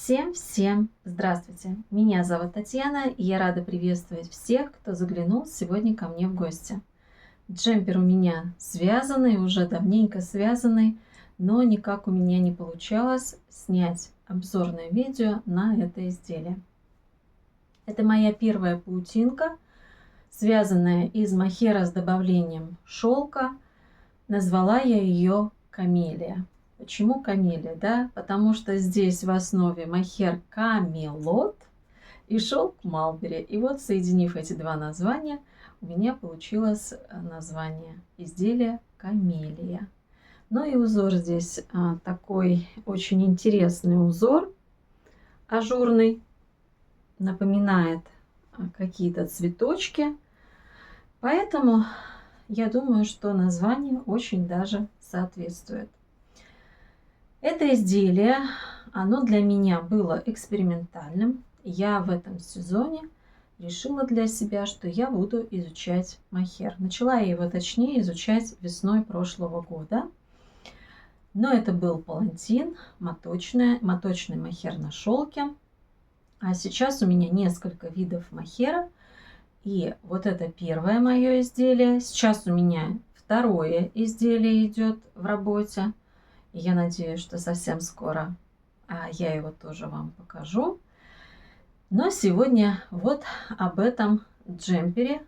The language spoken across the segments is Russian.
Всем здравствуйте! Меня зовут Татьяна, и я рада приветствовать всех, кто заглянул сегодня ко мне в гости. Джемпер у меня связанный, уже давненько связанный, но никак у меня не получалось снять обзорное видео на это изделие. Это моя первая паутинка, связанная из мохера с добавлением шелка. Назвала я ее камелия. Почему камелия? Да? Потому что здесь в основе мохер камелот и шелк малбери. И вот, соединив эти два названия, у меня получилось название изделия камелия. Ну и узор здесь такой очень интересный узор, ажурный, напоминает какие-то цветочки. Поэтому я думаю, что название очень даже соответствует. Это изделие, оно для меня было экспериментальным. Я в этом сезоне решила для себя, что я буду изучать мохер. Начала я его точнее изучать весной прошлого года. Но это был палантин, моточный мохер на шелке. А сейчас у меня несколько видов мохера. И вот это первое мое изделие. Сейчас у меня второе изделие идет в работе. И я надеюсь, что совсем скоро я его тоже вам покажу. Но сегодня вот об этом джемпере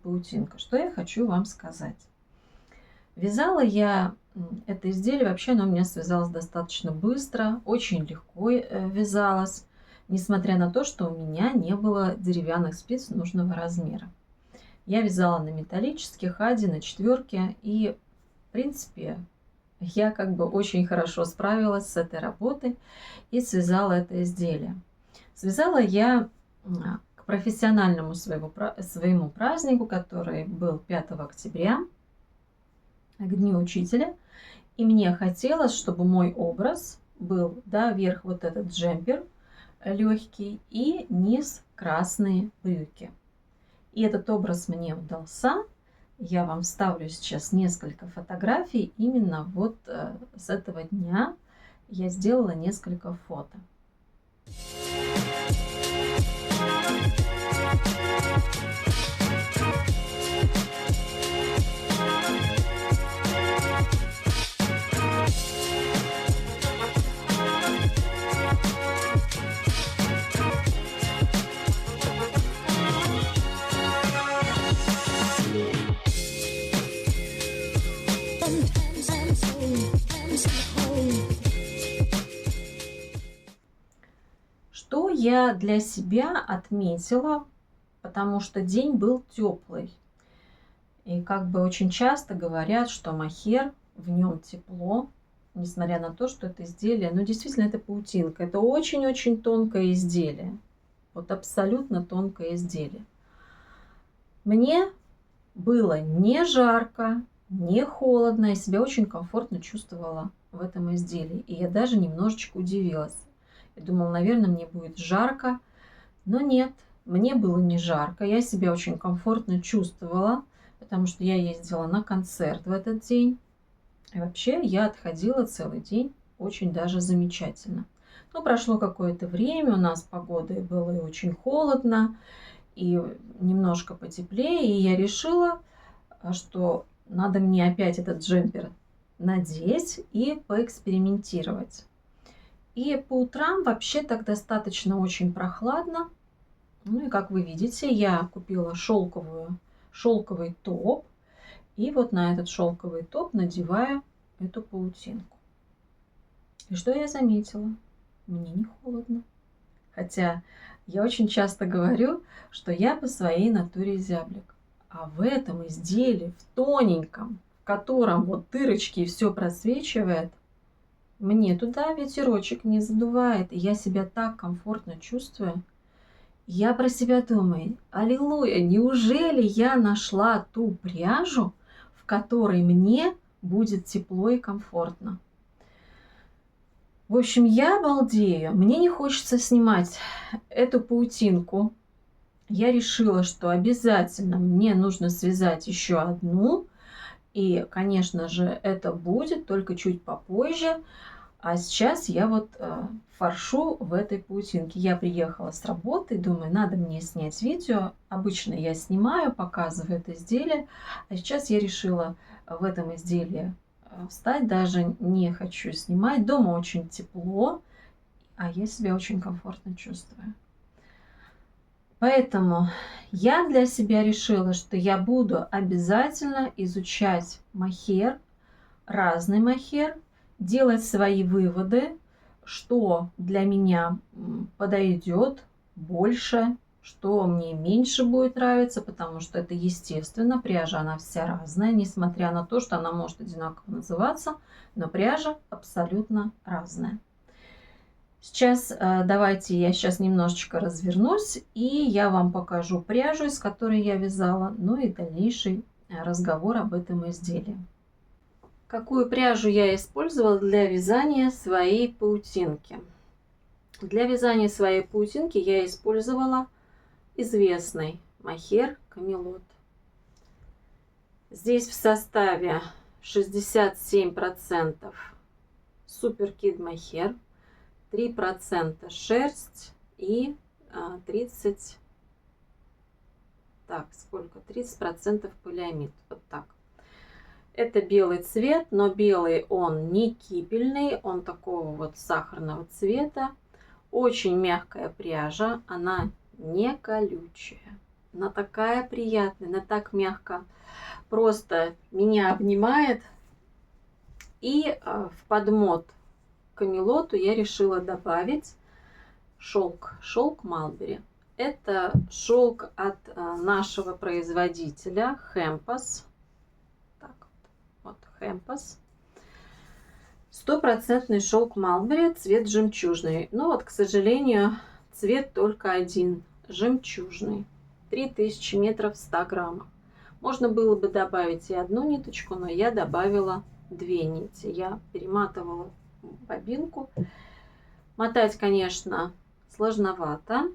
паутинка. Что я хочу вам сказать. Вязала я это изделие, вообще оно у меня связалось достаточно быстро, очень легко вязалось, несмотря на то, что у меня не было деревянных спиц нужного размера. Я вязала на металлических, ади, на четверке, и в принципе я очень хорошо справилась с этой работой и связала это изделие. Связала я к профессиональному своему празднику, который был 5 октября, к Дню Учителя. И мне хотелось, чтобы мой образ был, да, вверх вот этот джемпер легкий и низ красные брюки. И этот образ мне удался. Я вам вставлю сейчас несколько фотографий. Именно вот с этого дня я сделала несколько фото. Что я для себя отметила, потому что день был теплый. И очень часто говорят, что мохер, в нем тепло, несмотря на то, что это изделие, ну действительно это паутинка, это очень-очень тонкое изделие, вот абсолютно тонкое изделие. Мне было не жарко, не холодно, я себя очень комфортно чувствовала в этом изделии, и я даже немножечко удивилась. Я думала, наверное, мне будет жарко, но нет, мне было не жарко, я себя очень комфортно чувствовала, потому что я ездила на концерт в этот день. И вообще я отходила целый день очень даже замечательно. Но прошло какое-то время, у нас погода было и очень холодно, и немножко потеплее, и я решила, что надо мне опять этот джемпер надеть и поэкспериментировать. И по утрам вообще так достаточно очень прохладно. Ну и как вы видите, я купила шелковый топ. И вот на этот шелковый топ надеваю эту паутинку. И что я заметила? Мне не холодно. Хотя я очень часто говорю, что я по своей натуре зяблик. А в этом изделии, в тоненьком, в котором вот дырочки и все просвечивает, мне туда ветерочек не задувает, и я себя так комфортно чувствую. Я про себя думаю, аллилуйя, неужели я нашла ту пряжу, в которой мне будет тепло и комфортно? В общем, я балдею, мне не хочется снимать эту паутинку. Я решила, что обязательно мне нужно связать еще одну. И, конечно же, это будет только чуть попозже. А сейчас я вот фаршу в этой паутинке. Я приехала с работы, думаю, надо мне снять видео. Обычно я снимаю, показываю это изделие. А сейчас я решила в этом изделии встать. Даже не хочу снимать. Дома очень тепло, а я себя очень комфортно чувствую. Поэтому я для себя решила, что я буду обязательно изучать мохер, разный мохер, делать свои выводы, что для меня подойдет больше, что мне меньше будет нравиться, потому что это естественно, пряжа она вся разная, несмотря на то, что она может одинаково называться, но пряжа абсолютно разная. Сейчас давайте я сейчас немножечко развернусь, и я вам покажу пряжу, из которой я вязала, ну и дальнейший разговор об этом изделии. Какую пряжу я использовала для вязания своей паутинки? Для вязания своей паутинки я использовала известный мохер Камелот. Здесь в составе 67% Супер Кид мохер, 3% шерсть и 30% полиамид. Вот так. Это белый цвет, но белый он не кипельный, он такого вот сахарного цвета. Очень мягкая пряжа, она не колючая. Она такая приятная, она так мягко просто меня обнимает. И в подмот к Камелоту я решила добавить шелк Mulberry. Это шелк от нашего производителя Hempos. Вот Hempos. 100% шелк Mulberry, цвет жемчужный. Но вот, к сожалению, цвет только один, жемчужный. 3000 метров в 100 граммах. Можно было бы добавить и одну ниточку, но я добавила 2 нити. Я перематывала бобинку. Мотать, конечно, сложновато.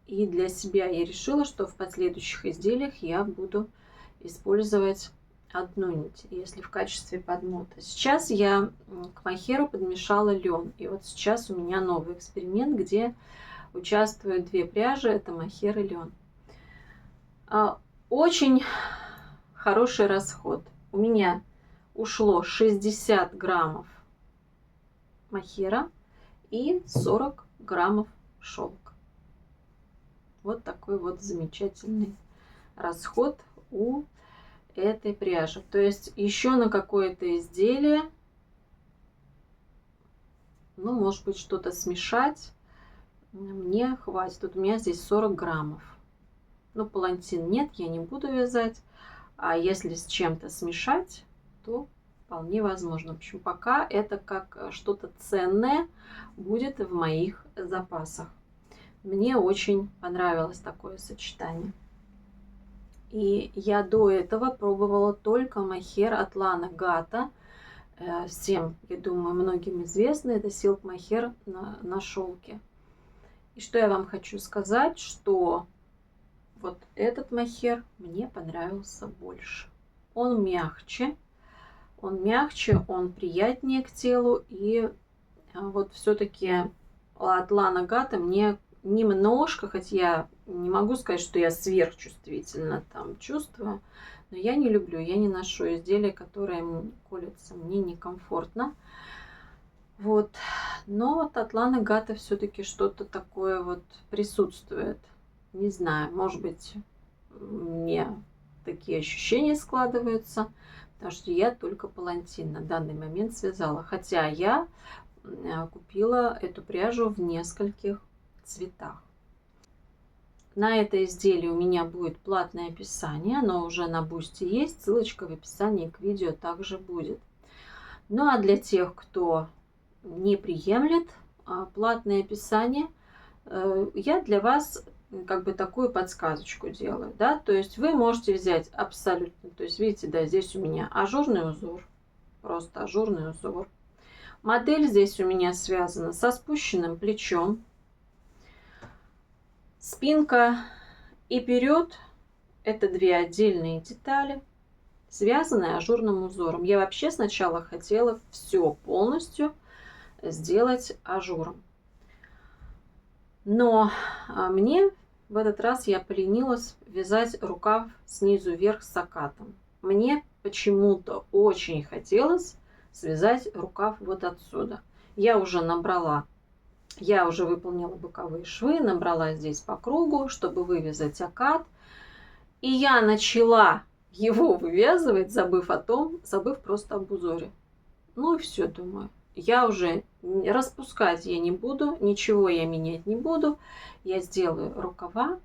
И для себя я решила, что в последующих изделиях я буду использовать одну нить, если в качестве подмота. Сейчас я к мохеру подмешала лен. И вот сейчас у меня новый эксперимент, где участвуют 2 пряжи. Это мохер и лен. Очень хороший расход. У меня ушло 60 граммов мохера и 40 граммов шелка. Вот такой вот замечательный расход у этой пряжи. То есть еще на какое-то изделие, ну, может быть, что-то смешать мне хватит. Вот у меня здесь 40 граммов. Ну, палантин нет, я не буду вязать. А если с чем-то смешать, то вполне возможно. В общем, пока это как что-то ценное будет в моих запасах. Мне очень понравилось такое сочетание. И я до этого пробовала только мохер от Лана Гата. Всем, я думаю, многим известно, это Silk мохер на шелке. И что я вам хочу сказать, что вот этот мохер мне понравился больше. Он мягче, он приятнее к телу. И вот все-таки от Лана Гата мне немножко, хотя я не могу сказать, что я сверхчувствительно там чувствую, но я не люблю, я не ношу изделия, которые колются, мне некомфортно. Вот. Но вот от Лана Гата все-таки что-то такое вот присутствует. Не знаю, может быть, мне такие ощущения складываются, потому что я только палантин на данный момент связала. Хотя я купила эту пряжу в нескольких цветах. На это изделие у меня будет платное описание, оно уже на Бусти есть, ссылочка в описании к видео также будет. Ну а для тех, кто не приемлет платное описание, я для вас как бы такую подсказочку делаю, да, то есть вы можете взять абсолютно, то есть видите, да, здесь у меня ажурный узор, просто ажурный узор. Модель здесь у меня связана со спущенным плечом. Спинка и вперед — это 2 отдельные детали, связанные ажурным узором. Я вообще сначала хотела все полностью сделать ажуром. Но мне в этот раз я поленилась вязать рукав снизу вверх с закатом. Мне почему-то очень хотелось связать рукав вот отсюда. Я уже выполнила боковые швы, набрала здесь по кругу, чтобы вывязать окат. И я начала его вывязывать, забыв просто об узоре. Ну и все, думаю. Я уже распускать я не буду, ничего я менять не буду. Я сделаю рукава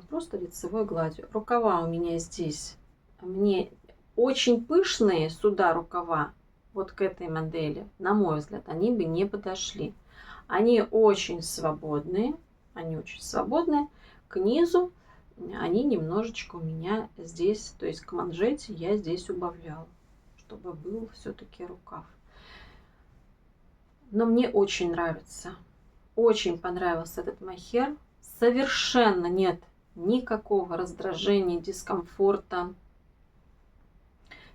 просто лицевой гладью. Рукава у меня здесь, мне очень пышные сюда рукава, вот к этой модели, на мой взгляд, они бы не подошли. Они очень свободные, к низу они немножечко у меня здесь, то есть к манжете я здесь убавляла, чтобы был все-таки рукав. Но мне очень нравится, очень понравился этот мохер. Совершенно нет никакого раздражения, дискомфорта.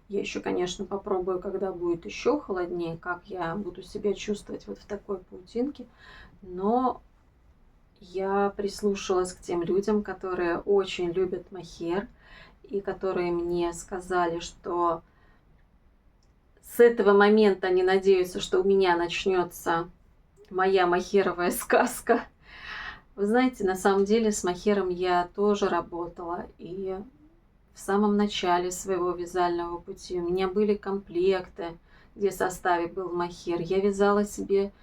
Я еще, конечно, попробую, когда будет еще холоднее, как я буду себя чувствовать вот в такой паутинке. Но я прислушалась к тем людям, которые очень любят мохер и которые мне сказали, что с этого момента они надеются, что у меня начнется моя мохеровая сказка. Вы знаете, на самом деле с мохером я тоже работала. И в самом начале своего вязального пути у меня были комплекты, где в составе был мохер. Я вязала себе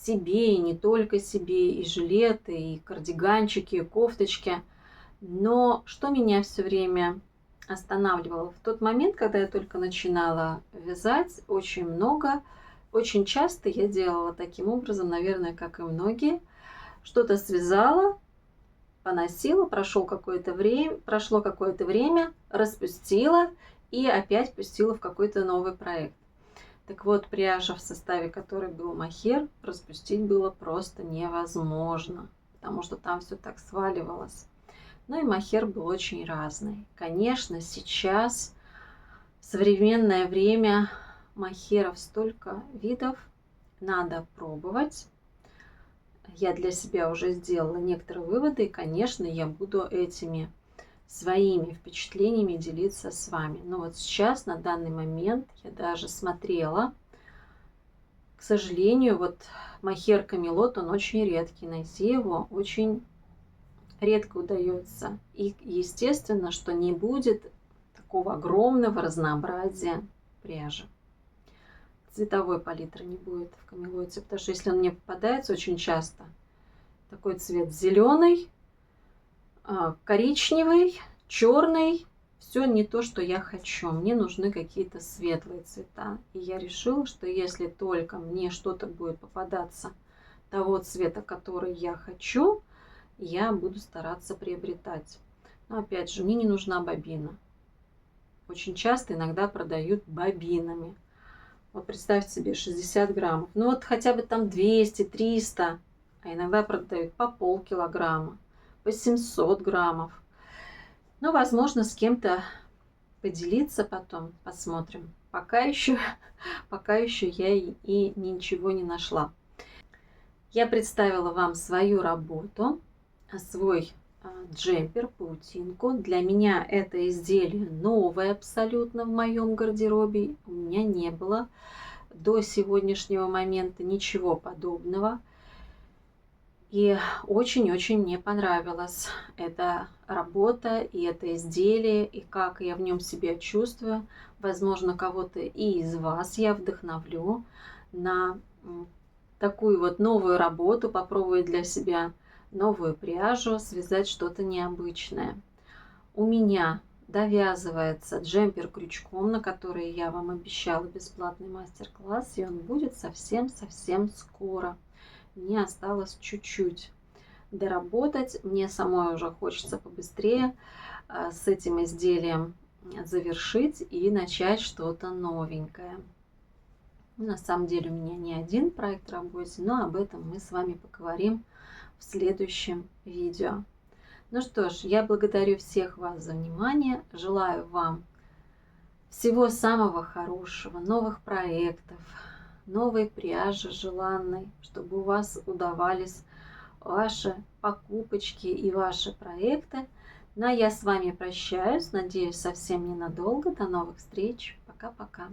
и не только себе, и жилеты, и кардиганчики, и кофточки. Но что меня все время останавливало? В тот момент, когда я только начинала вязать, очень часто я делала таким образом, наверное, как и многие. Что-то связала, поносила, прошло какое-то время, распустила и опять пустила в какой-то новый проект. Так вот, пряжа, в составе которой был мохер, распустить было просто невозможно, потому что там все так сваливалось. Ну и мохер был очень разный. Конечно, сейчас, в современное время, мохеров столько видов, надо пробовать. Я для себя уже сделала некоторые выводы, и, конечно, я буду этими своими впечатлениями делиться с вами. Но вот сейчас, на данный момент, я даже смотрела. К сожалению, вот мохер Камелот, он очень редкий. Найти его очень редко удается. И естественно, что не будет такого огромного разнообразия пряжи. Цветовой палитры не будет в Камелоте, потому что если он мне попадается очень часто, такой цвет зеленый, коричневый, черный, все не то, что я хочу. Мне нужны какие-то светлые цвета. И я решила, что если только мне что-то будет попадаться того цвета, который я хочу, я буду стараться приобретать. Но опять же, мне не нужна бобина. Очень часто иногда продают бобинами. Вот представьте себе 60 граммов. Ну вот хотя бы там 200, 300. А иногда продают по полкилограмма, по 700 граммов. Ну, возможно, с кем-то поделиться потом. Посмотрим. Пока еще я и ничего не нашла. Я представила вам свою работу, свой джемпер, паутинку. Для меня это изделие новое абсолютно в моем гардеробе. У меня не было до сегодняшнего момента ничего подобного. И очень-очень мне понравилась эта работа и это изделие, и как я в нем себя чувствую. Возможно, кого-то и из вас я вдохновлю на такую вот новую работу, попробовать для себя новую пряжу, связать что-то необычное. У меня довязывается джемпер крючком, на который я вам обещала бесплатный мастер-класс, и он будет совсем скоро. Мне осталось чуть-чуть доработать. Мне самой уже хочется побыстрее с этим изделием завершить и начать что-то новенькое. На самом деле у меня не один проект в работе, но об этом мы с вами поговорим в следующем видео. Ну что ж, я благодарю всех вас за внимание. Желаю вам всего самого хорошего, новых проектов, новой пряжи желанной, чтобы у вас удавались ваши покупочки и ваши проекты. Ну а я с вами прощаюсь, надеюсь, совсем ненадолго. До новых встреч. Пока-пока.